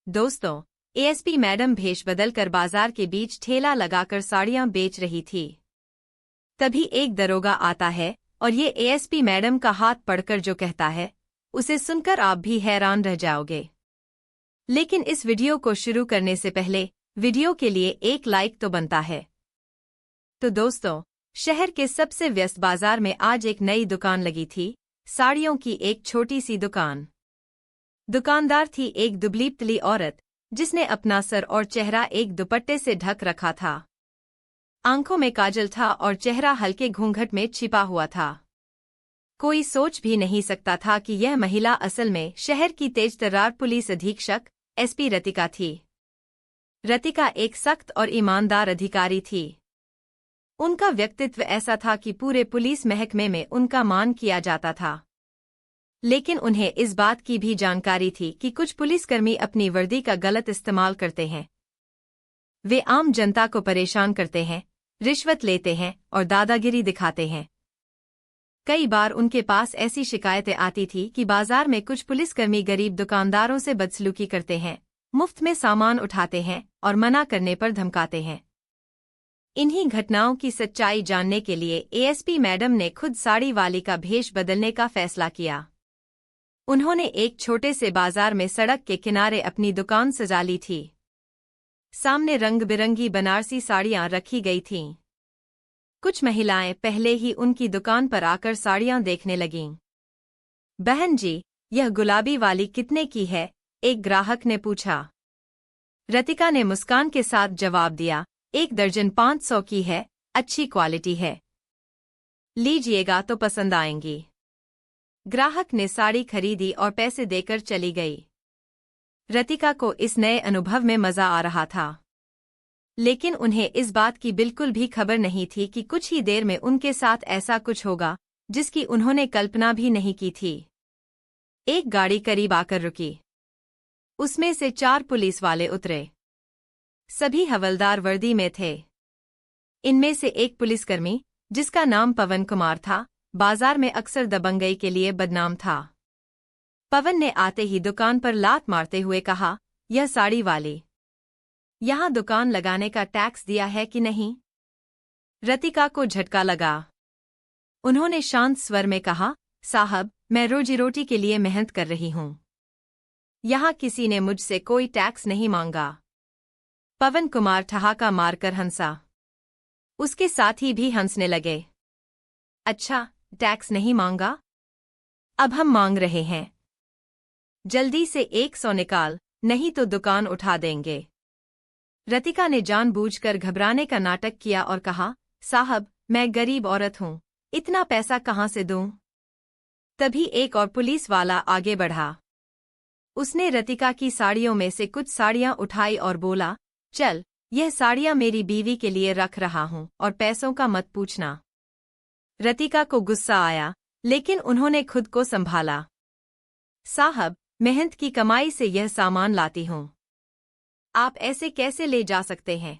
दोस्तों, ASP madam भेष बदलकर बाजार के बीच ठेला लगाकर साड़ियां बेच रही थी। तभी एक दरोगा आता है और ये एएसपी मैडम का हाथ पकड़कर जो कहता है, उसे सुनकर आप भी हैरान रह जाओगे। लेकिन इस वीडियो को शुरू करने से पहले वीडियो के लिए एक लाइक तो बनता है। तो दोस्तों, शहर के सबसे व्यस्त बाजार में आज एक नई दुकान लगी थी, साड़ियों की एक छोटी सी दुकान। दुकानदार थी एक दुबली पतली औरत, जिसने अपना सर और चेहरा एक दुपट्टे से ढक रखा था। आंखों में काजल था और चेहरा हल्के घूंघट में छिपा हुआ था। कोई सोच भी नहीं सकता था कि यह महिला असल में शहर की तेजतर्रार पुलिस अधीक्षक एसपी रतिका थी। रतिका एक सख्त और ईमानदार अधिकारी थी। उनका व्यक्तित्व ऐसा था कि पूरे पुलिस महकमे में उनका मान किया जाता था। लेकिन उन्हें इस बात की भी जानकारी थी कि कुछ पुलिसकर्मी अपनी वर्दी का गलत इस्तेमाल करते हैं। वे आम जनता को परेशान करते हैं, रिश्वत लेते हैं और दादागिरी दिखाते हैं। कई बार उनके पास ऐसी शिकायतें आती थी कि बाजार में कुछ पुलिसकर्मी गरीब दुकानदारों से बदसलूकी करते हैं, मुफ्त में सामान उठाते हैं और मना करने पर धमकाते हैं। इन्हीं घटनाओं की सच्चाई जानने के लिए एएसपी मैडम ने खुद साड़ी वाली का भेष बदलने का फैसला किया। उन्होंने एक छोटे से बाजार में सड़क के किनारे अपनी दुकान सजा ली थी। सामने रंग बिरंगी बनारसी साड़ियां रखी गई थीं। कुछ महिलाएं पहले ही उनकी दुकान पर आकर साड़ियां देखने लगीं। बहन जी, यह गुलाबी वाली कितने की है? एक ग्राहक ने पूछा। रतिका ने मुस्कान के साथ जवाब दिया, 1 दर्जन 500 की है, अच्छी क्वालिटी है। लीजिएगा तो पसंद आएंगी। ग्राहक ने साड़ी खरीदी और पैसे देकर चली गई। रतिका को इस नए अनुभव में मजा आ रहा था, लेकिन उन्हें इस बात की बिल्कुल भी खबर नहीं थी कि कुछ ही देर में उनके साथ ऐसा कुछ होगा जिसकी उन्होंने कल्पना भी नहीं की थी। एक गाड़ी करीब आकर रुकी। उसमें से 4 पुलिस वाले उतरे। सभी हवलदार वर्दी में थे। इनमें से एक पुलिसकर्मी, जिसका नाम पवन कुमार था, बाजार में अक्सर दबंगई के लिए बदनाम था। पवन ने आते ही दुकान पर लात मारते हुए कहा, यह साड़ी वाली, यहां दुकान लगाने का टैक्स दिया है कि नहीं? रतिका को झटका लगा। उन्होंने शांत स्वर में कहा, साहब, मैं रोजी रोटी के लिए मेहनत कर रही हूं। यहां किसी ने मुझसे कोई टैक्स नहीं मांगा। पवन कुमार ठहाका मारकर हंसा। उसके साथी भी हंसने लगे। अच्छा, टैक्स नहीं मांगा? अब हम मांग रहे हैं। जल्दी से 100 निकाल, नहीं तो दुकान उठा देंगे। रतिका ने जानबूझकर घबराने का नाटक किया और कहा, साहब, मैं गरीब औरत हूं, इतना पैसा कहां से दूं? तभी एक और पुलिस वाला आगे बढ़ा। उसने रतिका की साड़ियों में से कुछ साड़ियां उठाई और बोला, चल, यह साड़ियां मेरी बीवी के लिए रख रहा हूं और पैसों का मत पूछना। रतिका को गुस्सा आया, लेकिन उन्होंने खुद को संभाला। साहब, मेहनत की कमाई से यह सामान लाती हूं। आप ऐसे कैसे ले जा सकते हैं?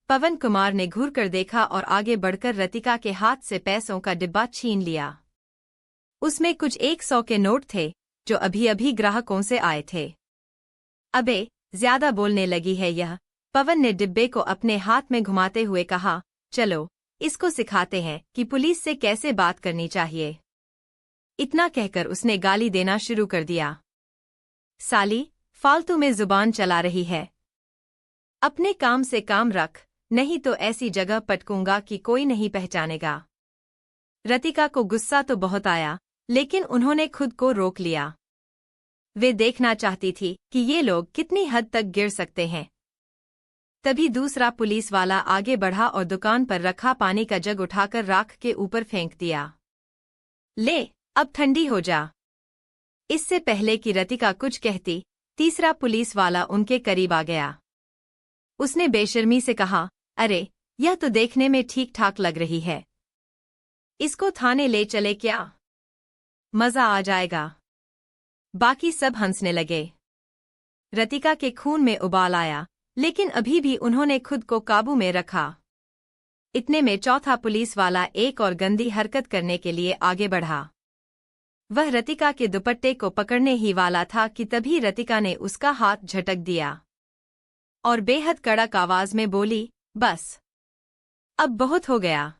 पवन कुमार ने घूर कर देखा और आगे बढ़कर रतिका के हाथ से पैसों का डिब्बा छीन लिया। उसमें कुछ 100 के नोट थे, जो अभी अभी ग्राहकों से आए थे। अबे, ज्यादा बोलने लगी है यह, पवन ने डिब्बे को अपने हाथ में घुमाते हुए कहा, चलो, इसको सिखाते हैं कि पुलिस से कैसे बात करनी चाहिए। इतना कहकर उसने गाली देना शुरू कर दिया। साली, फालतू में जुबान चला रही है। अपने काम से काम रख, नहीं तो ऐसी जगह पटकूंगा कि कोई नहीं पहचानेगा। रतिका को गुस्सा तो बहुत आया, लेकिन उन्होंने खुद को रोक लिया। वे देखना चाहती थी कि ये लोग कितनी हद तक गिर सकते हैं। तभी दूसरा पुलिस वाला आगे बढ़ा और दुकान पर रखा पानी का जग उठाकर राख के ऊपर फेंक दिया। ले, अब ठंडी हो जा। इससे पहले कि रतिका कुछ कहती, तीसरा पुलिस वाला उनके करीब आ गया। उसने बेशर्मी से कहा, अरे, यह तो देखने में ठीक ठाक लग रही है। इसको थाने ले चले क्या? मजा आ जाएगा। बाकी सब हंसने लगे। रतिका के खून में उबाल आया, लेकिन अभी भी उन्होंने खुद को काबू में रखा। इतने में चौथा पुलिस वाला एक और गंदी हरकत करने के लिए आगे बढ़ा। वह रतिका के दुपट्टे को पकड़ने ही वाला था कि तभी रतिका ने उसका हाथ झटक दिया और बेहद कड़क आवाज में बोली, बस अब बहुत हो गया।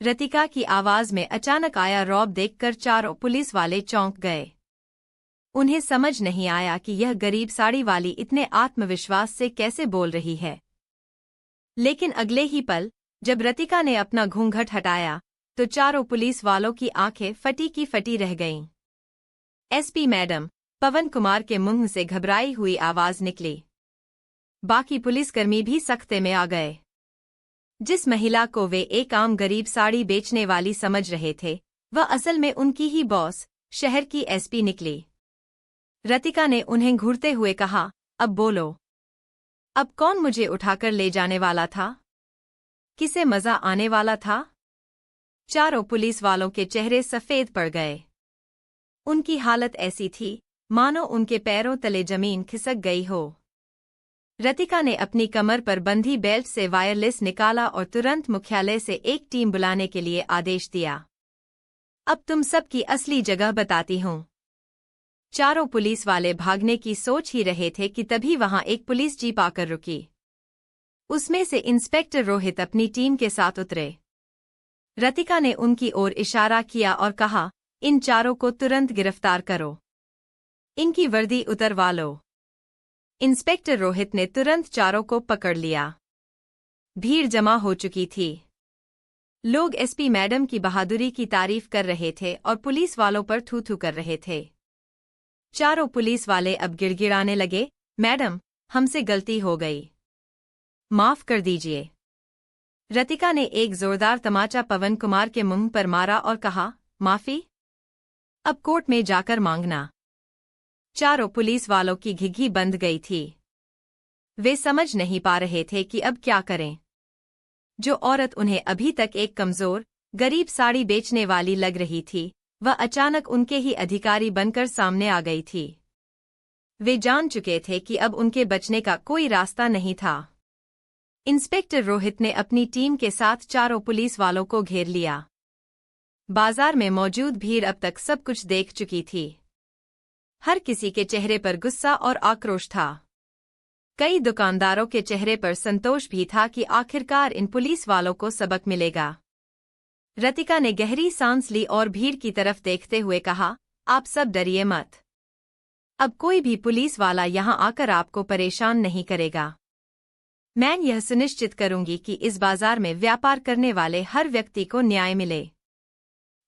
रतिका की आवाज में अचानक आया रौब देखकर चारों पुलिस वाले चौंक गए। उन्हें समझ नहीं आया कि यह गरीब साड़ी वाली इतने आत्मविश्वास से कैसे बोल रही है। लेकिन अगले ही पल जब रतिका ने अपना घूंघट हटाया तो चारों पुलिस वालों की आंखें फटी की फटी रह गईं। एसपी मैडम, पवन कुमार के मुंह से घबराई हुई आवाज निकली। बाकी पुलिसकर्मी भी सख्ते में आ गए। जिस महिला को वे एक आम गरीब साड़ी बेचने वाली समझ रहे थे, वह असल में उनकी ही बॉस, शहर की एसपी निकली। रतिका ने उन्हें घूरते हुए कहा, अब बोलो, अब कौन मुझे उठाकर ले जाने वाला था? किसे मजा आने वाला था? चारों पुलिस वालों के चेहरे सफेद पड़ गए। उनकी हालत ऐसी थी मानो उनके पैरों तले जमीन खिसक गई हो। रतिका ने अपनी कमर पर बंधी बेल्ट से वायरलेस निकाला और तुरंत मुख्यालय से एक टीम बुलाने के लिए आदेश दिया। अब तुम सबकी असली जगह बताती हूँ। चारों पुलिस वाले भागने की सोच ही रहे थे कि तभी वहां एक पुलिस जीप आकर रुकी। उसमें से इंस्पेक्टर रोहित अपनी टीम के साथ उतरे। रतिका ने उनकी ओर इशारा किया और कहा, इन चारों को तुरंत गिरफ्तार करो। इनकी वर्दी उतरवा लो। इंस्पेक्टर रोहित ने तुरंत चारों को पकड़ लिया। भीड़ जमा हो चुकी थी। लोग एसपी मैडम की बहादुरी की तारीफ कर रहे थे और पुलिस वालों पर थू थू कर रहे थे। चारों पुलिस वाले अब गिड़गिड़ाने लगे, मैडम, हमसे गलती हो गई, माफ कर दीजिए। रतिका ने एक जोरदार तमाचा पवन कुमार के मुंह पर मारा और कहा, माफी? अब कोर्ट में जाकर मांगना। चारों पुलिस वालों की घिघी बंद गई थी। वे समझ नहीं पा रहे थे कि अब क्या करें। जो औरत उन्हें अभी तक एक कमजोर, गरीब साड़ी बेचने वाली लग रही थी, वह अचानक उनके ही अधिकारी बनकर सामने आ गई थी। वे जान चुके थे कि अब उनके बचने का कोई रास्ता नहीं था। इंस्पेक्टर रोहित ने अपनी टीम के साथ चारों पुलिस वालों को घेर लिया। बाजार में मौजूद भीड़ अब तक सब कुछ देख चुकी थी। हर किसी के चेहरे पर गुस्सा और आक्रोश था। कई दुकानदारों के चेहरे पर संतोष भी था कि आखिरकार इन पुलिस वालों को सबक मिलेगा। रतिका ने गहरी सांस ली और भीड़ की तरफ देखते हुए कहा, आप सब डरिए मत। अब कोई भी पुलिस वाला यहां आकर आपको परेशान नहीं करेगा। मैं यह सुनिश्चित करूंगी कि इस बाजार में व्यापार करने वाले हर व्यक्ति को न्याय मिले।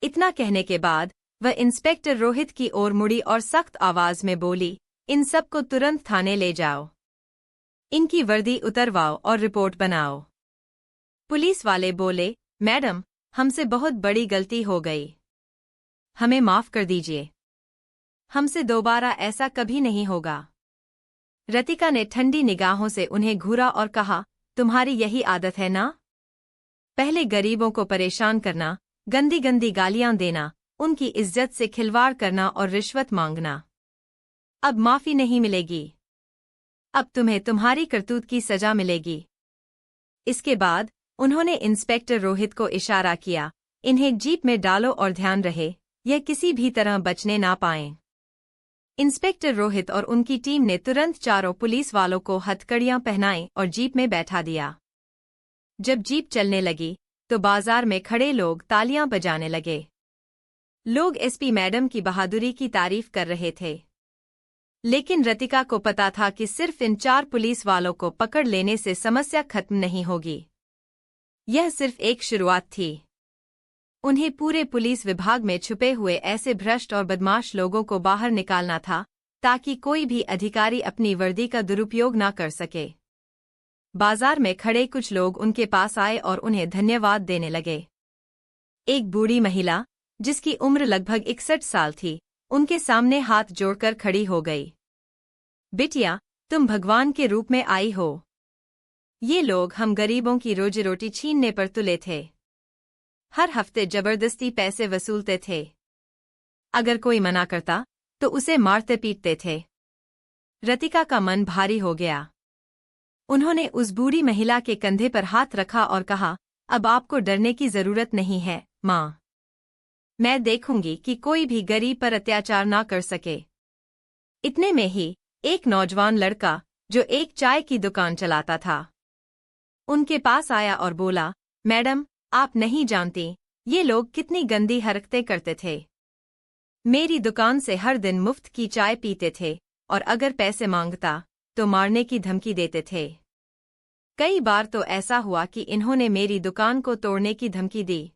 इतना कहने के बाद वह इंस्पेक्टर रोहित की ओर मुड़ी और सख्त आवाज में बोली, इन सबको तुरंत थाने ले जाओ। इनकी वर्दी उतरवाओ और रिपोर्ट बनाओ। पुलिस वाले बोले, मैडम, हमसे बहुत बड़ी गलती हो गई। हमें माफ कर दीजिए। हमसे दोबारा ऐसा कभी नहीं होगा। रतिका ने ठंडी निगाहों से उन्हें घूरा और कहा, तुम्हारी यही आदत है ना? पहले गरीबों को परेशान करना, गंदी गंदी गालियां देना, उनकी इज्जत से खिलवाड़ करना और रिश्वत मांगना। अब माफी नहीं मिलेगी। अब तुम्हें तुम्हारी करतूत की सजा मिलेगी। इसके बाद उन्होंने इंस्पेक्टर रोहित को इशारा किया, इन्हें जीप में डालो और ध्यान रहे, यह किसी भी तरह बचने ना पाएं। इंस्पेक्टर रोहित और उनकी टीम ने तुरंत चारों पुलिस वालों को हथकड़ियां पहनाई और जीप में बैठा दिया। जब जीप चलने लगी तो बाजार में खड़े लोग तालियां बजाने लगे। लोग एसपी मैडम की बहादुरी की तारीफ कर रहे थे। लेकिन रतिका को पता था कि सिर्फ इन 4 पुलिस वालों को पकड़ लेने से समस्या खत्म नहीं होगी। यह सिर्फ एक शुरुआत थी। उन्हें पूरे पुलिस विभाग में छुपे हुए ऐसे भ्रष्ट और बदमाश लोगों को बाहर निकालना था, ताकि कोई भी अधिकारी अपनी वर्दी का दुरुपयोग न कर सके। बाजार में खड़े कुछ लोग उनके पास आए और उन्हें धन्यवाद देने लगे। एक बूढ़ी महिला, जिसकी उम्र लगभग 61 साल थी, उनके सामने हाथ जोड़कर खड़ी हो गई। बिटिया, तुम भगवान के रूप में आई हो। ये लोग हम गरीबों की रोजी रोटी छीनने पर तुले थे। हर हफ्ते जबरदस्ती पैसे वसूलते थे। अगर कोई मना करता तो उसे मारते पीटते थे। रतिका का मन भारी हो गया। उन्होंने उस बूढ़ी महिला के कंधे पर हाथ रखा और कहा, अब आपको डरने की जरूरत नहीं है, माँ। मैं देखूंगी कि कोई भी गरीब पर अत्याचार ना कर सके। इतने में ही एक नौजवान लड़का जो एक चाय की दुकान चलाता था उनके पास आया और बोला, मैडम, आप नहीं जानती ये लोग कितनी गंदी हरकतें करते थे। मेरी दुकान से हर दिन मुफ्त की चाय पीते थे और अगर पैसे मांगता तो मारने की धमकी देते थे। कई बार तो ऐसा हुआ कि इन्होंने मेरी दुकान को तोड़ने की धमकी दी।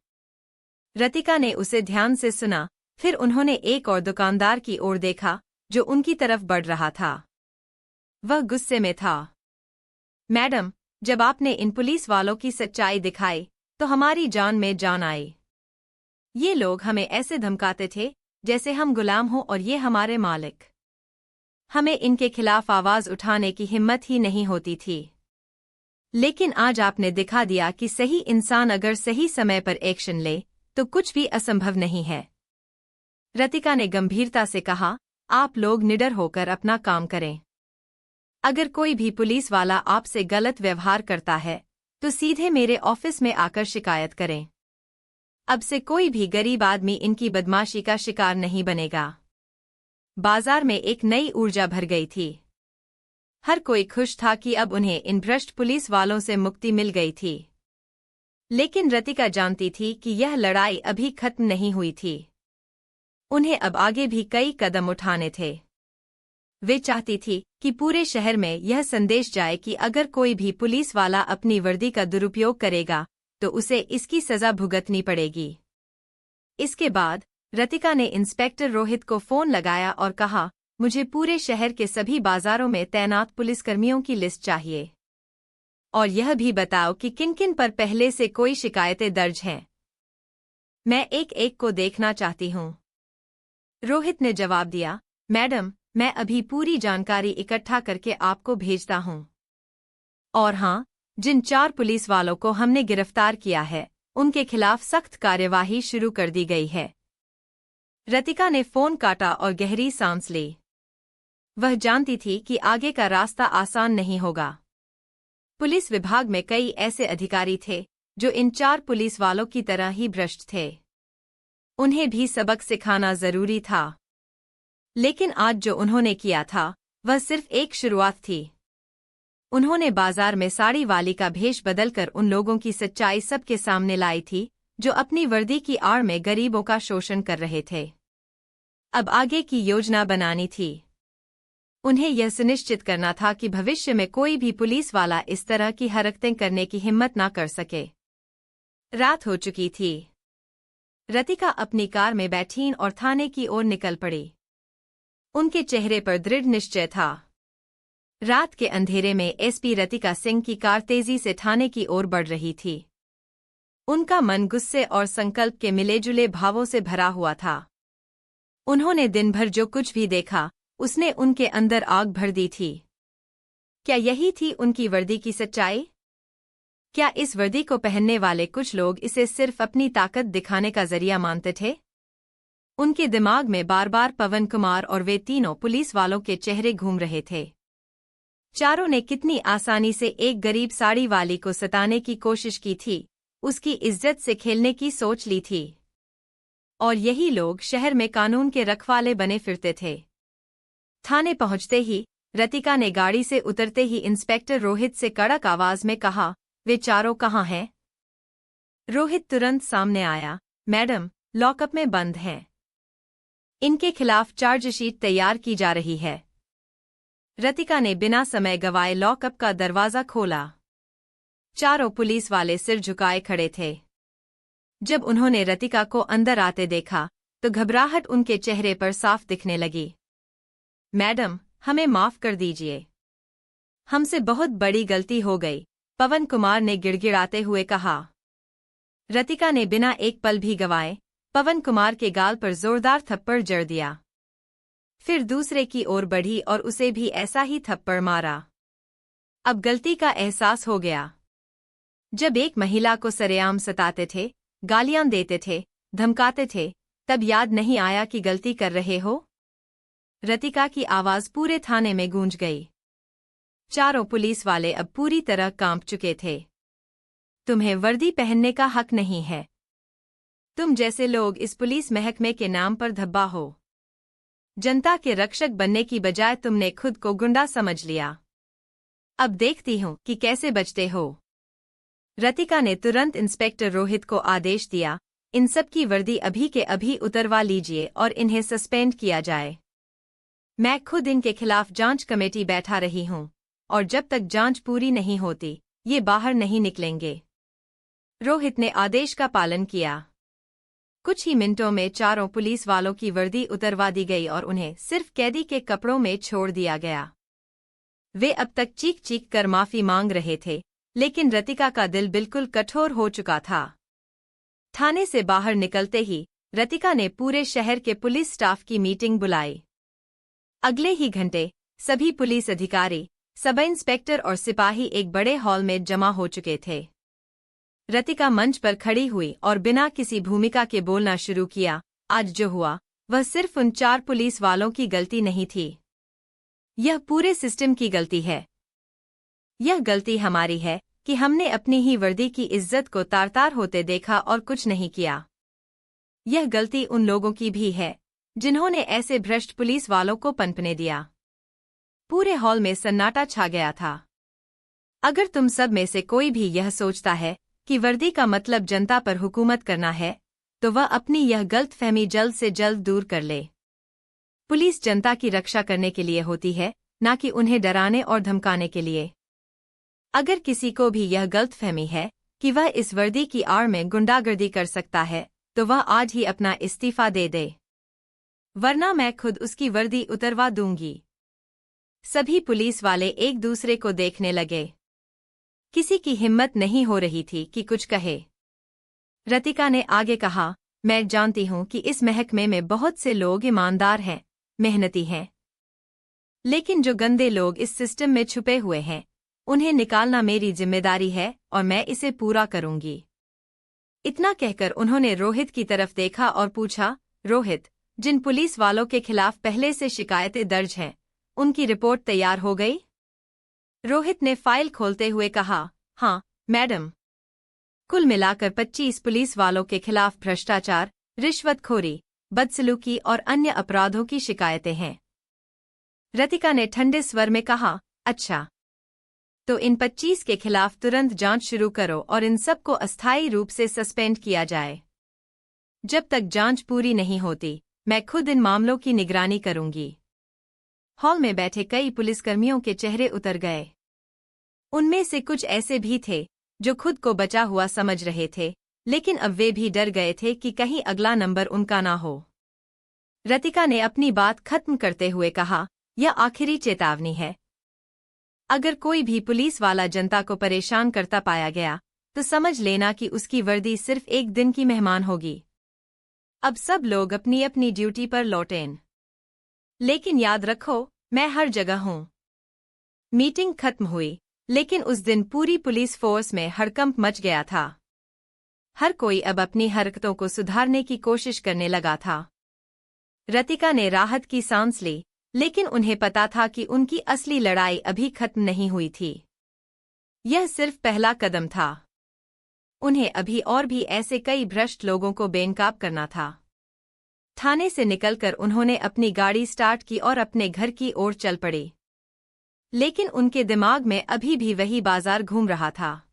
रतिका ने उसे ध्यान से सुना, फिर उन्होंने एक और दुकानदार की ओर देखा जो उनकी तरफ बढ़ रहा था। वह गुस्से में था। मैडम, जब आपने इन पुलिस वालों की सच्चाई दिखाई तो हमारी जान में जान आई। ये लोग हमें ऐसे धमकाते थे जैसे हम गुलाम हों और ये हमारे मालिक। हमें इनके खिलाफ आवाज उठाने की हिम्मत ही नहीं होती थी। लेकिन आज आपने दिखा दिया कि सही इंसान अगर सही समय पर एक्शन ले तो कुछ भी असंभव नहीं है। रतिका ने गंभीरता से कहा, आप लोग निडर होकर अपना काम करें। अगर कोई भी पुलिस वाला आपसे गलत व्यवहार करता है तो सीधे मेरे ऑफिस में आकर शिकायत करें। अब से कोई भी गरीब आदमी इनकी बदमाशी का शिकार नहीं बनेगा। बाजार में एक नई ऊर्जा भर गई थी। हर कोई खुश था कि अब उन्हें इन भ्रष्ट पुलिस वालों से मुक्ति मिल गई थी। लेकिन रतिका जानती थी कि यह लड़ाई अभी खत्म नहीं हुई थी। उन्हें अब आगे भी कई कदम उठाने थे। वे चाहती थी कि पूरे शहर में यह संदेश जाए कि अगर कोई भी पुलिस वाला अपनी वर्दी का दुरुपयोग करेगा तो उसे इसकी सजा भुगतनी पड़ेगी। इसके बाद रतिका ने इंस्पेक्टर रोहित को फोन लगाया और कहा, मुझे पूरे शहर के सभी बाजारों में तैनात पुलिसकर्मियों की लिस्ट चाहिए और यह भी बताओ कि किन किन पर पहले से कोई शिकायतें दर्ज हैं। मैं एक एक को देखना चाहती हूँ। रोहित ने जवाब दिया, मैडम, मैं अभी पूरी जानकारी इकट्ठा करके आपको भेजता हूँ। और हाँ, जिन 4 पुलिस वालों को हमने गिरफ्तार किया है उनके खिलाफ सख्त कार्यवाही शुरू कर दी गई है। रतिका ने फोन काटा और गहरी सांस ली। वह जानती थी कि आगे का रास्ता आसान नहीं होगा। पुलिस विभाग में कई ऐसे अधिकारी थे जो इन 4 पुलिस वालों की तरह ही भ्रष्ट थे। उन्हें भी सबक सिखाना जरूरी था। लेकिन आज जो उन्होंने किया था वह सिर्फ एक शुरुआत थी। उन्होंने बाजार में साड़ी वाली का भेष बदलकर उन लोगों की सच्चाई सबके सामने लाई थी जो अपनी वर्दी की आड़ में गरीबों का शोषण कर रहे थे। अब आगे की योजना बनानी थी। उन्हें यह सुनिश्चित करना था कि भविष्य में कोई भी पुलिस वाला इस तरह की हरकतें करने की हिम्मत ना कर सके। रात हो चुकी थी। रतिका अपनी कार में बैठीं और थाने की ओर निकल पड़ी। उनके चेहरे पर दृढ़ निश्चय था। रात के अंधेरे में एसपी रतिका सिंह की कार तेजी से थाने की ओर बढ़ रही थी। उनका मन गुस्से और संकल्प के मिले-जुले भावों से भरा हुआ था। उन्होंने दिन भर जो कुछ भी देखा उसने उनके अंदर आग भर दी थी। क्या यही थी उनकी वर्दी की सच्चाई? क्या इस वर्दी को पहनने वाले कुछ लोग इसे सिर्फ अपनी ताकत दिखाने का जरिया मानते थे? उनके दिमाग में बार बार पवन कुमार और वे तीनों पुलिस वालों के चेहरे घूम रहे थे। चारों ने कितनी आसानी से एक गरीब साड़ी वाली को सताने की कोशिश की थी, उसकी इज्जत से खेलने की सोच ली थी। और यही लोग शहर में कानून के रखवाले बने फिरते थे। थाने पहुंचते ही रतिका ने गाड़ी से उतरते ही इंस्पेक्टर रोहित से कड़क आवाज में कहा, वे चारों कहाँ हैं? रोहित तुरंत सामने आया, मैडम, लॉकअप में बंद हैं। इनके खिलाफ चार्जशीट तैयार की जा रही है। रतिका ने बिना समय गवाए लॉकअप का दरवाजा खोला। चारों पुलिस वाले सिर झुकाए खड़े थे। जब उन्होंने रतिका को अंदर आते देखा तो घबराहट उनके चेहरे पर साफ दिखने लगी। मैडम, हमें माफ कर दीजिए। हमसे बहुत बड़ी गलती हो गई, पवन कुमार ने गिड़गिड़ाते हुए कहा। रतिका ने बिना एक पल भी गवाए पवन कुमार के गाल पर जोरदार थप्पड़ जड़ दिया। फिर दूसरे की ओर बढ़ी और उसे भी ऐसा ही थप्पड़ मारा। अब गलती का एहसास हो गया। जब एक महिला को सरेआम सताते थे, गालियां देते थे, धमकाते थे, तब याद नहीं आया कि गलती कर रहे हो? रतिका की आवाज पूरे थाने में गूंज गई। चारों पुलिस वाले अब पूरी तरह कांप चुके थे। तुम्हें वर्दी पहनने का हक नहीं है। तुम जैसे लोग इस पुलिस महकमे के नाम पर धब्बा हो। जनता के रक्षक बनने की बजाय तुमने खुद को गुंडा समझ लिया। अब देखती हूँ कि कैसे बचते हो। रतिका ने तुरंत इंस्पेक्टर रोहित को आदेश दिया, इन सब की वर्दी अभी के अभी उतरवा लीजिए और इन्हें सस्पेंड किया जाए। मैं खुद इनके खिलाफ जांच कमेटी बैठा रही हूं और जब तक जांच पूरी नहीं होती ये बाहर नहीं निकलेंगे। रोहित ने आदेश का पालन किया। कुछ ही मिनटों में चारों पुलिस वालों की वर्दी उतरवा दी गई और उन्हें सिर्फ कैदी के कपड़ों में छोड़ दिया गया। वे अब तक चीख चीख कर माफी मांग रहे थे, लेकिन रतिका का दिल बिल्कुल कठोर हो चुका था। थाने से बाहर निकलते ही रतिका ने पूरे शहर के पुलिस स्टाफ की मीटिंग बुलाई। अगले ही घंटे सभी पुलिस अधिकारी, सब इंस्पेक्टर और सिपाही एक बड़े हॉल में जमा हो चुके थे। रतिका मंच पर खड़ी हुई और बिना किसी भूमिका के बोलना शुरू किया, आज जो हुआ वह सिर्फ उन 4 पुलिस वालों की गलती नहीं थी। यह पूरे सिस्टम की गलती है। यह गलती हमारी है कि हमने अपनी ही वर्दी की इज्जत को तार-तार होते देखा और कुछ नहीं किया। यह गलती उन लोगों की भी है जिन्होंने ऐसे भ्रष्ट पुलिस वालों को पनपने दिया। पूरे हॉल में सन्नाटा छा गया था। अगर तुम सब में से कोई भी यह सोचता है कि वर्दी का मतलब जनता पर हुकूमत करना है, तो वह अपनी यह गलतफहमी जल्द से जल्द दूर कर ले। पुलिस जनता की रक्षा करने के लिए होती है, न कि उन्हें डराने और धमकाने के लिए। अगर किसी को भी यह गलतफहमी है कि वह इस वर्दी की आड़ में गुंडागर्दी कर सकता है, तो वह आज ही अपना इस्तीफा दे दे, वरना मैं खुद उसकी वर्दी उतरवा दूंगी। सभी पुलिस वाले एक दूसरे को देखने लगे। किसी की हिम्मत नहीं हो रही थी कि कुछ कहे। रतिका ने आगे कहा, मैं जानती हूं कि इस महकमे में बहुत से लोग ईमानदार हैं, मेहनती हैं। लेकिन जो गंदे लोग इस सिस्टम में छुपे हुए हैं, उन्हें निकालना मेरी जिम्मेदारी है और मैं इसे पूरा करूंगी। इतना कहकर उन्होंने रोहित की तरफ देखा और पूछा, रोहित, जिन पुलिस वालों के खिलाफ पहले से शिकायतें दर्ज हैं, उनकी रिपोर्ट तैयार हो गई? रोहित ने फाइल खोलते हुए कहा, हाँ, मैडम। कुल मिलाकर 25 पुलिस वालों के खिलाफ भ्रष्टाचार, रिश्वतखोरी, बदसलूकी और अन्य अपराधों की शिकायतें हैं। रतिका ने ठंडे स्वर में कहा, अच्छा। तो इन 25 के खिलाफ तुरंत जांच शुरू करो और इन सबको अस्थायी रूप से सस्पेंड किया जाए। जब तक जांच पूरी नहीं होती, मैं खुद इन मामलों की निगरानी करूंगी। हॉल में बैठे कई पुलिसकर्मियों के चेहरे उतर गए। उनमें से कुछ ऐसे भी थे जो खुद को बचा हुआ समझ रहे थे, लेकिन अब वे भी डर गए थे कि कहीं अगला नंबर उनका ना हो। रतिका ने अपनी बात खत्म करते हुए कहा, यह आखिरी चेतावनी है। अगर कोई भी पुलिस वाला जनता को परेशान करता पाया गया, तो समझ लेना कि उसकी वर्दी सिर्फ एक दिन की मेहमान होगी। अब सब लोग अपनी अपनी ड्यूटी पर लौटें। लेकिन याद रखो, मैं हर जगह हूं। मीटिंग खत्म हुई, लेकिन उस दिन पूरी पुलिस फोर्स में हड़कंप मच गया था। हर कोई अब अपनी हरकतों को सुधारने की कोशिश करने लगा था। रतिका ने राहत की सांस ली, लेकिन उन्हें पता था कि उनकी असली लड़ाई अभी खत्म नहीं हुई थी। यह सिर्फ पहला कदम था। उन्हें अभी और भी ऐसे कई भ्रष्ट लोगों को बेनकाब करना था। थाने से निकलकर उन्होंने अपनी गाड़ी स्टार्ट की और अपने घर की ओर चल पड़े। लेकिन उनके दिमाग में अभी भी वही बाजार घूम रहा था।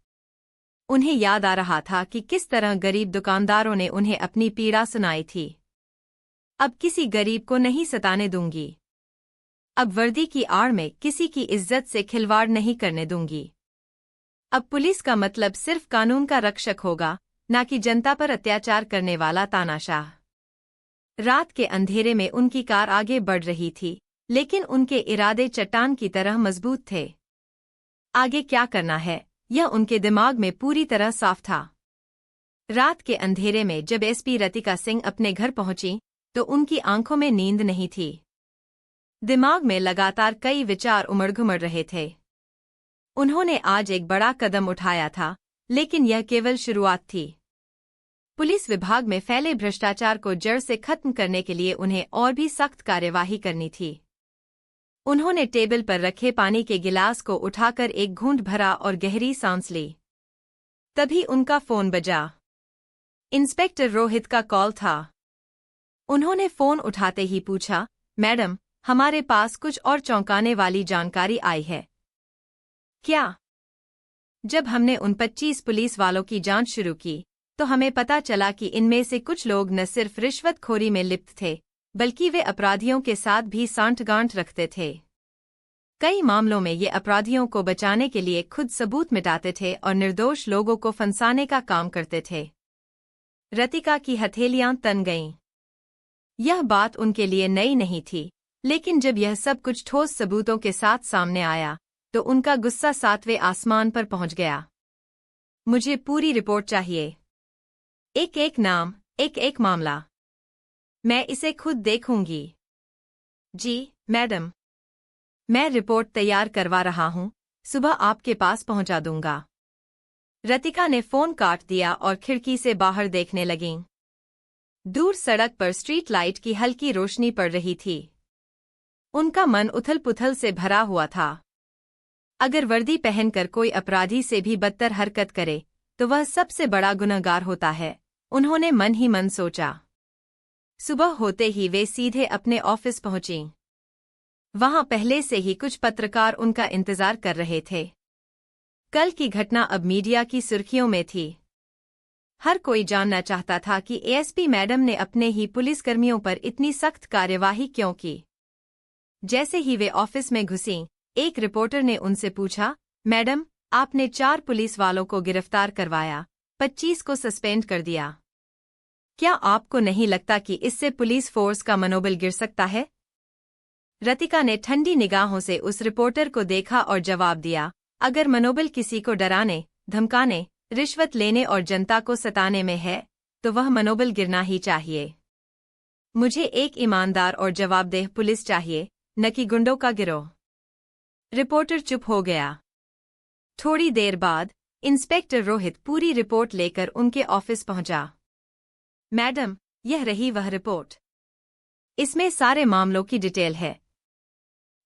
उन्हें याद आ रहा था कि किस तरह गरीब दुकानदारों ने उन्हें अपनी पीड़ा सुनाई थी। अब किसी गरीब को नहीं सताने दूंगी। अब वर्दी की आड़ में किसी की इज्जत से खिलवाड़ नहीं करने दूंगी। अब पुलिस का मतलब सिर्फ कानून का रक्षक होगा, न कि जनता पर अत्याचार करने वाला तानाशाह। रात के अंधेरे में उनकी कार आगे बढ़ रही थी, लेकिन उनके इरादे चट्टान की तरह मजबूत थे। आगे क्या करना है, यह उनके दिमाग में पूरी तरह साफ था। रात के अंधेरे में जब एसपी रतिका सिंह अपने घर पहुंची, तो उनकी आंखों में नींद नहीं थी। दिमाग में लगातार कई विचार उमड़-घुमड़ रहे थे। उन्होंने आज एक बड़ा कदम उठाया था, लेकिन यह केवल शुरुआत थी। पुलिस विभाग में फैले भ्रष्टाचार को जड़ से खत्म करने के लिए उन्हें और भी सख्त कार्यवाही करनी थी। उन्होंने टेबल पर रखे पानी के गिलास को उठाकर एक घूंट भरा और गहरी सांस ली। तभी उनका फोन बजा। इंस्पेक्टर रोहित का कॉल था। उन्होंने फोन उठाते ही पूछा, मैडम, हमारे पास कुछ और चौंकाने वाली जानकारी आई है। क्या? जब हमने उन 25 पुलिस वालों की जांच शुरू की तो हमें पता चला कि इनमें से कुछ लोग न सिर्फ रिश्वतखोरी में लिप्त थे, बल्कि वे अपराधियों के साथ भी सांठगांठ रखते थे। कई मामलों में ये अपराधियों को बचाने के लिए खुद सबूत मिटाते थे और निर्दोष लोगों को फंसाने का काम करते थे। रतिका की हथेलियां तन गईं। यह बात उनके लिए नई नहीं थी, लेकिन जब यह सब कुछ ठोस सबूतों के साथ सामने आया तो उनका गुस्सा 7वें आसमान पर पहुंच गया। मुझे पूरी रिपोर्ट चाहिए, एक एक नाम, एक एक मामला। मैं इसे खुद देखूंगी। जी मैडम, मैं रिपोर्ट तैयार करवा रहा हूं, सुबह आपके पास पहुंचा दूंगा। रतिका ने फोन काट दिया और खिड़की से बाहर देखने लगीं। दूर सड़क पर स्ट्रीट लाइट की हल्की रोशनी पड़ रही थी। उनका मन उथल-पुथल से भरा हुआ था। अगर वर्दी पहनकर कोई अपराधी से भी बदतर हरकत करे तो वह सबसे बड़ा गुनहगार होता है, उन्होंने मन ही मन सोचा। सुबह होते ही वे सीधे अपने ऑफिस पहुंचीं। वहां पहले से ही कुछ पत्रकार उनका इंतजार कर रहे थे। कल की घटना अब मीडिया की सुर्खियों में थी। हर कोई जानना चाहता था कि एएसपी मैडम ने अपने ही पुलिसकर्मियों पर इतनी सख्त कार्यवाही क्यों की। जैसे ही वे ऑफिस में घुसीं, एक रिपोर्टर ने उनसे पूछा, मैडम, आपने 4 पुलिस वालों को गिरफ्तार करवाया, 25 को सस्पेंड कर दिया। क्या आपको नहीं लगता कि इससे पुलिस फोर्स का मनोबल गिर सकता है? रतिका ने ठंडी निगाहों से उस रिपोर्टर को देखा और जवाब दिया, अगर मनोबल किसी को डराने, धमकाने, रिश्वत लेने और जनता को सताने में है, तो वह मनोबल गिरना ही चाहिए। मुझे एक ईमानदार और जवाबदेह पुलिस चाहिए, न कि गुंडों का गिरोह। रिपोर्टर चुप हो गया। थोड़ी देर बाद इंस्पेक्टर रोहित पूरी रिपोर्ट लेकर उनके ऑफिस पहुंचा। मैडम, यह रही वह रिपोर्ट। इसमें सारे मामलों की डिटेल है।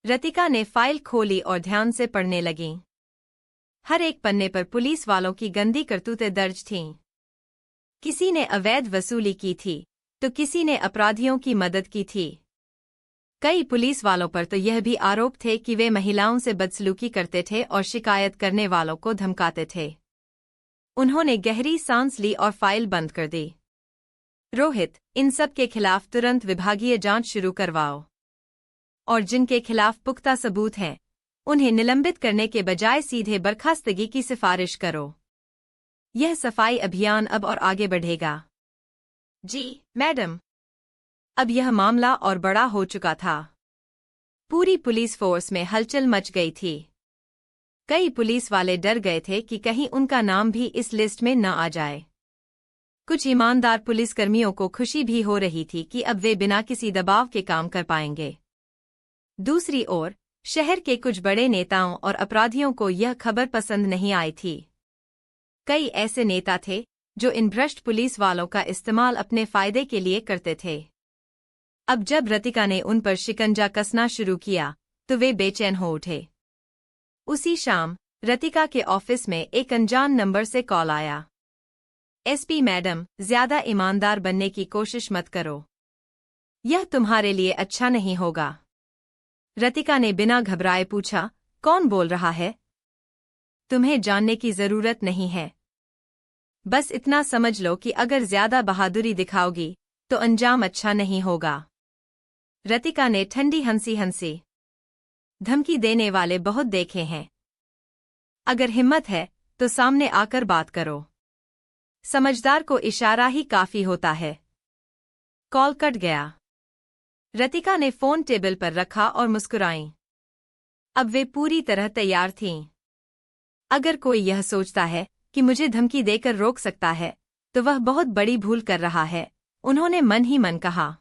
रतिका ने फाइल खोली और ध्यान से पढ़ने लगीं। हर एक पन्ने पर पुलिस वालों की गंदी करतूतें दर्ज थीं। किसी ने अवैध वसूली की थी, तो किसी ने अपराधियों की मदद की थी। कई पुलिस वालों पर तो यह भी आरोप थे कि वे महिलाओं से बदसलूकी करते थे और शिकायत करने वालों को धमकाते थे। उन्होंने गहरी सांस ली और फाइल बंद कर दी। रोहित, इन सब के खिलाफ तुरंत विभागीय जांच शुरू करवाओ। और जिनके खिलाफ पुख्ता सबूत हैं, उन्हें निलंबित करने के बजाय सीधे बर्खास्तगी की सिफारिश करो। यह सफाई अभियान अब और आगे बढ़ेगा। जी मैडम। अब यह मामला और बड़ा हो चुका था। पूरी पुलिस फोर्स में हलचल मच गई थी। कई पुलिस वाले डर गए थे कि कहीं उनका नाम भी इस लिस्ट में न आ जाए। कुछ ईमानदार पुलिसकर्मियों को खुशी भी हो रही थी कि अब वे बिना किसी दबाव के काम कर पाएंगे। दूसरी ओर, शहर के कुछ बड़े नेताओं और अपराधियों को यह खबर पसंद नहीं आई थी। कई ऐसे नेता थे जो इन भ्रष्ट पुलिस वालों का इस्तेमाल अपने फायदे के लिए करते थे। अब जब रतिका ने उन पर शिकंजा कसना शुरू किया तो वे बेचैन हो उठे। उसी शाम रतिका के ऑफिस में एक अनजान नंबर से कॉल आया। एसपी मैडम, ज्यादा ईमानदार बनने की कोशिश मत करो। यह तुम्हारे लिए अच्छा नहीं होगा। रतिका ने बिना घबराए पूछा, कौन बोल रहा है? तुम्हें जानने की जरूरत नहीं है। बस इतना समझ लो कि अगर ज्यादा बहादुरी दिखाओगी तो अंजाम अच्छा नहीं होगा। रतिका ने ठंडी हंसी हंसी। धमकी देने वाले बहुत देखे हैं। अगर हिम्मत है तो सामने आकर बात करो। समझदार को इशारा ही काफी होता है। कॉल कट गया। रतिका ने फोन टेबल पर रखा और मुस्कुराईं। अब वे पूरी तरह तैयार थीं। अगर कोई यह सोचता है कि मुझे धमकी देकर रोक सकता है तो वह बहुत बड़ी भूल कर रहा है, उन्होंने मन ही मन कहा।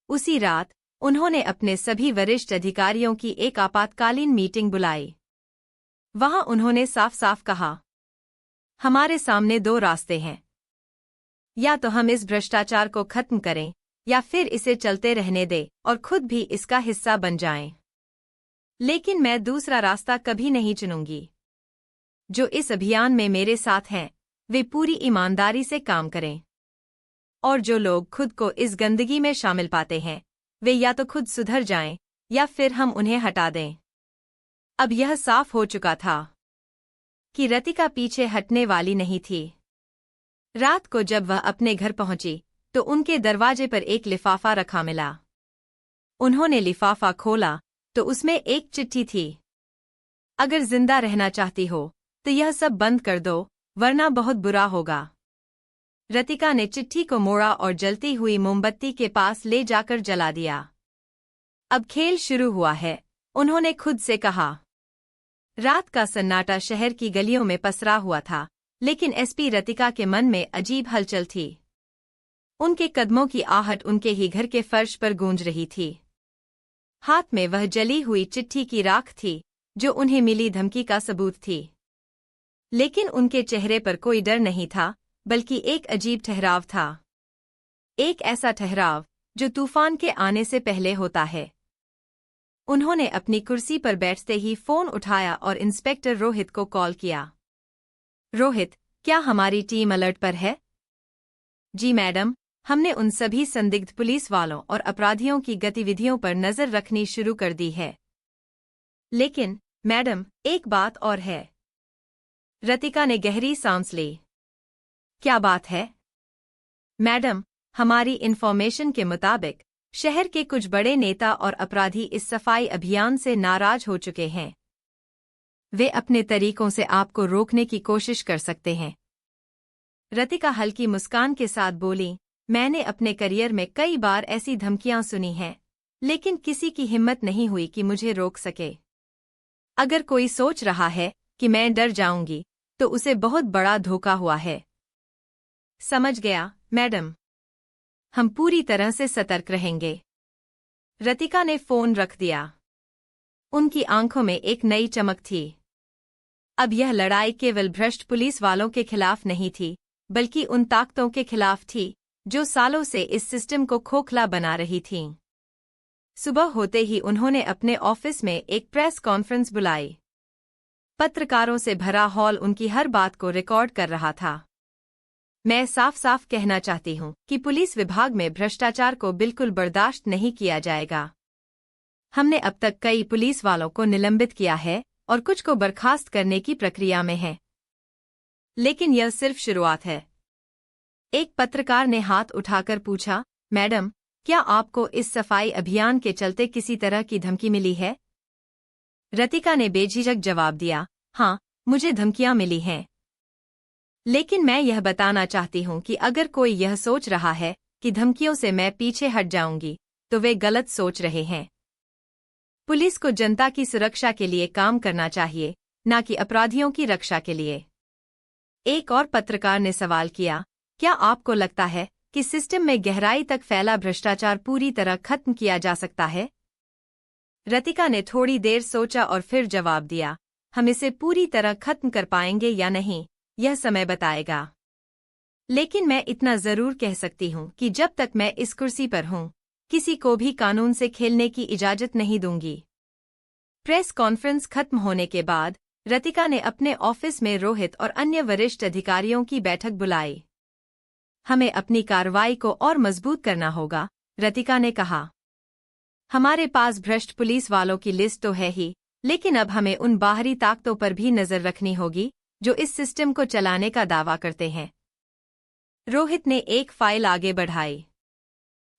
उसी रात उन्होंने अपने सभी वरिष्ठ अधिकारियों की एक आपातकालीन मीटिंग बुलाई। वहां उन्होंने साफ साफ कहा, हमारे सामने 2 रास्ते हैं। या तो हम इस भ्रष्टाचार को खत्म करें या फिर इसे चलते रहने दें और खुद भी इसका हिस्सा बन जाएं। लेकिन मैं दूसरा रास्ता कभी नहीं चुनूंगी। जो इस अभियान में मेरे साथ हैं, वे पूरी ईमानदारी से काम करें। और जो लोग खुद को इस गंदगी में शामिल पाते हैं, वे या तो खुद सुधर जाएं या फिर हम उन्हें हटा दें। अब यह साफ हो चुका था कि रतिका पीछे हटने वाली नहीं थी। रात को जब वह अपने घर पहुंची तो उनके दरवाजे पर एक लिफाफा रखा मिला। उन्होंने लिफाफा खोला तो उसमें एक चिट्ठी थी। अगर जिंदा रहना चाहती हो तो यह सब बंद कर दो, वरना बहुत बुरा होगा। रतिका ने चिट्ठी को मोड़ा और जलती हुई मोमबत्ती के पास ले जाकर जला दिया। अब खेल शुरू हुआ है, उन्होंने खुद से कहा। रात का सन्नाटा शहर की गलियों में पसरा हुआ था, लेकिन एसपी रतिका के मन में अजीब हलचल थी। उनके कदमों की आहट उनके ही घर के फर्श पर गूंज रही थी। हाथ में वह जली हुई चिट्ठी की राख थी, जो उन्हें मिली धमकी का सबूत थी। लेकिन उनके चेहरे पर कोई डर नहीं था, बल्कि एक अजीब ठहराव था। एक ऐसा ठहराव जो तूफान के आने से पहले होता है। उन्होंने अपनी कुर्सी पर बैठते ही फोन उठाया और इंस्पेक्टर रोहित को कॉल किया। रोहित, क्या हमारी टीम अलर्ट पर है? जी मैडम, हमने उन सभी संदिग्ध पुलिस वालों और अपराधियों की गतिविधियों पर नजर रखनी शुरू कर दी है। लेकिन मैडम, एक बात और है। रतिका ने गहरी सांस ली। क्या बात है? मैडम, हमारी इन्फॉर्मेशन के मुताबिक शहर के कुछ बड़े नेता और अपराधी इस सफाई अभियान से नाराज हो चुके हैं। वे अपने तरीकों से आपको रोकने की कोशिश कर सकते हैं। रतिका हल्की मुस्कान के साथ बोली, मैंने अपने करियर में कई बार ऐसी धमकियां सुनी हैं, लेकिन किसी की हिम्मत नहीं हुई कि मुझे रोक सके। अगर कोई सोच रहा है कि मैं डर जाऊंगी, तो उसे बहुत बड़ा धोखा हुआ है। समझ गया मैडम, हम पूरी तरह से सतर्क रहेंगे। रतिका ने फोन रख दिया। उनकी आंखों में एक नई चमक थी। अब यह लड़ाई केवल भ्रष्ट पुलिस वालों के खिलाफ नहीं थी, बल्कि उन ताकतों के खिलाफ थी जो सालों से इस सिस्टम को खोखला बना रही थीं। सुबह होते ही उन्होंने अपने ऑफिस में एक प्रेस कॉन्फ्रेंस बुलाई। पत्रकारों से भरा हॉल उनकी हर बात को रिकॉर्ड कर रहा था। मैं साफ साफ कहना चाहती हूं कि पुलिस विभाग में भ्रष्टाचार को बिल्कुल बर्दाश्त नहीं किया जाएगा। हमने अब तक कई पुलिस वालों को निलंबित किया है और कुछ को बर्खास्त करने की प्रक्रिया में है। लेकिन यह सिर्फ शुरुआत है। एक पत्रकार ने हाथ उठाकर पूछा, मैडम, क्या आपको इस सफाई अभियान के चलते किसी तरह की धमकी मिली है? रतिका ने बेझिझक जवाब दिया, हाँ, मुझे धमकियां मिली हैं। लेकिन मैं यह बताना चाहती हूं कि अगर कोई यह सोच रहा है कि धमकियों से मैं पीछे हट जाऊंगी, तो वे गलत सोच रहे हैं। पुलिस को जनता की सुरक्षा के लिए काम करना चाहिए, न कि अपराधियों की रक्षा के लिए। एक और पत्रकार ने सवाल किया, क्या आपको लगता है कि सिस्टम में गहराई तक फैला भ्रष्टाचार पूरी तरह खत्म किया जा सकता है? रतिका ने थोड़ी देर सोचा और फिर जवाब दिया, हम इसे पूरी तरह खत्म कर पाएंगे या नहीं, यह समय बताएगा। लेकिन मैं इतना जरूर कह सकती हूं कि जब तक मैं इस कुर्सी पर हूं, किसी को भी कानून से खेलने की इजाजत नहीं दूंगी। प्रेस कॉन्फ्रेंस खत्म होने के बाद रतिका ने अपने ऑफिस में रोहित और अन्य वरिष्ठ अधिकारियों की बैठक बुलाई। हमें अपनी कार्रवाई को और मजबूत करना होगा, रतिका ने कहा। हमारे पास भ्रष्ट पुलिस वालों की लिस्ट तो है ही, लेकिन अब हमें उन बाहरी ताकतों पर भी नजर रखनी होगी जो इस सिस्टम को चलाने का दावा करते हैं। रोहित ने एक फाइल आगे बढ़ाई।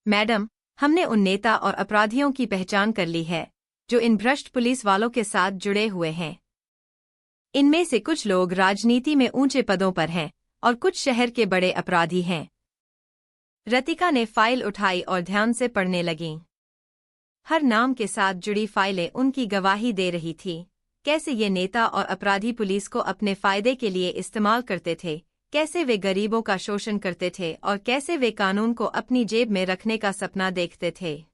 मैडम, हमने उन नेता और अपराधियों की पहचान कर ली है जो इन भ्रष्ट पुलिस वालों के साथ जुड़े हुए हैं। इनमें से कुछ लोग राजनीति में ऊंचे पदों पर हैं और कुछ शहर के बड़े अपराधी हैं। रतिका ने फाइल उठाई और ध्यान से पढ़ने लगीं। हर नाम के साथ जुड़ी फाइलें उनकी गवाही दे रही थीं। कैसे ये नेता और अपराधी पुलिस को अपने फायदे के लिए इस्तेमाल करते थे, कैसे वे गरीबों का शोषण करते थे और कैसे वे कानून को अपनी जेब में रखने का सपना देखते थे।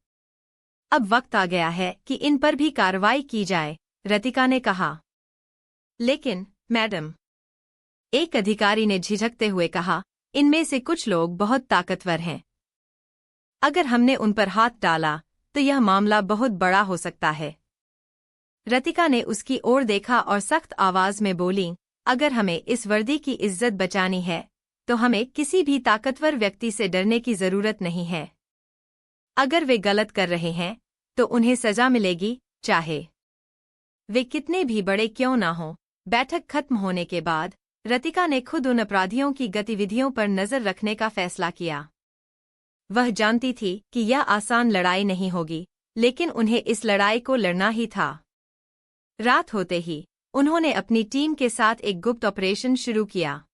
अब वक्त आ गया है कि इन पर भी कार्रवाई की जाए, रतिका ने कहा। लेकिन मैडम, एक अधिकारी ने झिझकते हुए कहा, इनमें से कुछ लोग बहुत ताकतवर हैं। अगर हमने उन पर हाथ डाला तो यह मामला बहुत बड़ा हो सकता है। रतिका ने उसकी ओर देखा और सख्त आवाज में बोली, अगर हमें इस वर्दी की इज्जत बचानी है तो हमें किसी भी ताकतवर व्यक्ति से डरने की जरूरत नहीं है। अगर वे गलत कर रहे हैं तो उन्हें सजा मिलेगी, चाहे वे कितने भी बड़े क्यों ना हों। बैठक खत्म होने के बाद रतिका ने खुद उन अपराधियों की गतिविधियों पर नजर रखने का फैसला किया। वह जानती थी कि यह आसान लड़ाई नहीं होगी, लेकिन उन्हें इस लड़ाई को लड़ना ही था। रात होते ही उन्होंने अपनी टीम के साथ एक गुप्त ऑपरेशन शुरू किया।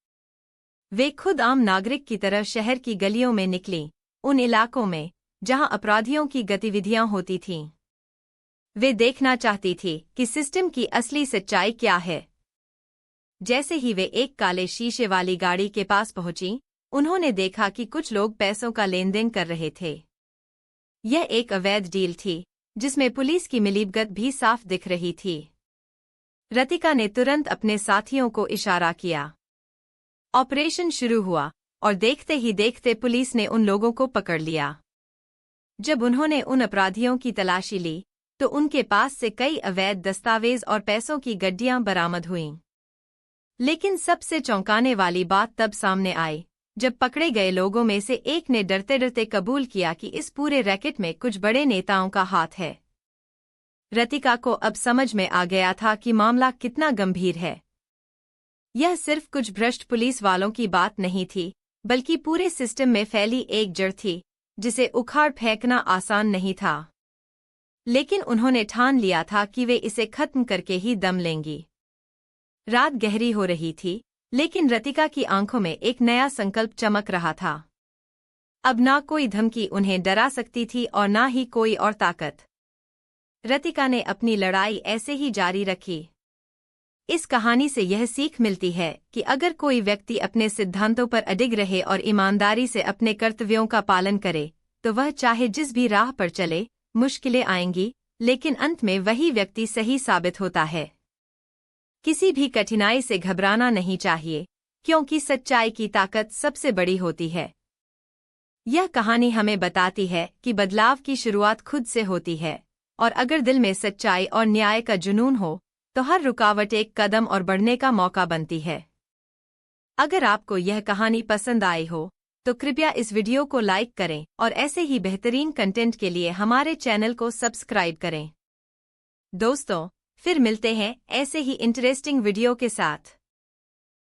वे खुद आम नागरिक की तरह शहर की गलियों में निकलीं, उन इलाकों में जहां अपराधियों की गतिविधियां होती थीं। वे देखना चाहती थी कि सिस्टम की असली सच्चाई क्या है। जैसे ही वे एक काले शीशे वाली गाड़ी के पास पहुंची, उन्होंने देखा कि कुछ लोग पैसों का लेन-देन कर रहे थे। यह एक अवैध डील थी, जिसमें पुलिस की मिलीभगत भी साफ दिख रही थी। रतिका ने तुरंत अपने साथियों को इशारा किया। ऑपरेशन शुरू हुआ और देखते ही देखते पुलिस ने उन लोगों को पकड़ लिया। जब उन्होंने उन अपराधियों की तलाशी ली तो उनके पास से कई अवैध दस्तावेज और पैसों की गड्डियां बरामद हुईं। लेकिन सबसे चौंकाने वाली बात तब सामने आई जब पकड़े गए लोगों में से एक ने डरते डरते कबूल किया कि इस पूरे रैकेट में कुछ बड़े नेताओं का हाथ है। रतिका को अब समझ में आ गया था कि मामला कितना गंभीर है। यह सिर्फ कुछ भ्रष्ट पुलिस वालों की बात नहीं थी, बल्कि पूरे सिस्टम में फैली एक जड़ थी जिसे उखाड़ फेंकना आसान नहीं था। लेकिन उन्होंने ठान लिया था कि वे इसे खत्म करके ही दम लेंगी। रात गहरी हो रही थी, लेकिन रतिका की आंखों में एक नया संकल्प चमक रहा था। अब ना कोई धमकी उन्हें डरा सकती थी और ना ही कोई और ताकत। रतिका ने अपनी लड़ाई ऐसे ही जारी रखी। इस कहानी से यह सीख मिलती है कि अगर कोई व्यक्ति अपने सिद्धांतों पर अडिग रहे और ईमानदारी से अपने कर्तव्यों का पालन करे, तो वह चाहे जिस भी राह पर चले, मुश्किलें आएंगी, लेकिन अंत में वही व्यक्ति सही साबित होता है। किसी भी कठिनाई से घबराना नहीं चाहिए, क्योंकि सच्चाई की ताकत सबसे बड़ी होती है। यह कहानी हमें बताती है कि बदलाव की शुरुआत खुद से होती है, और अगर दिल में सच्चाई और न्याय का जुनून हो, तो हर रुकावट एक कदम और बढ़ने का मौका बनती है। अगर आपको यह कहानी पसंद आई हो, तो कृपया इस वीडियो को लाइक करें और ऐसे ही बेहतरीन कंटेंट के लिए हमारे चैनल को सब्सक्राइब करें। दोस्तों, फिर मिलते हैं ऐसे ही इंटरेस्टिंग वीडियो के साथ।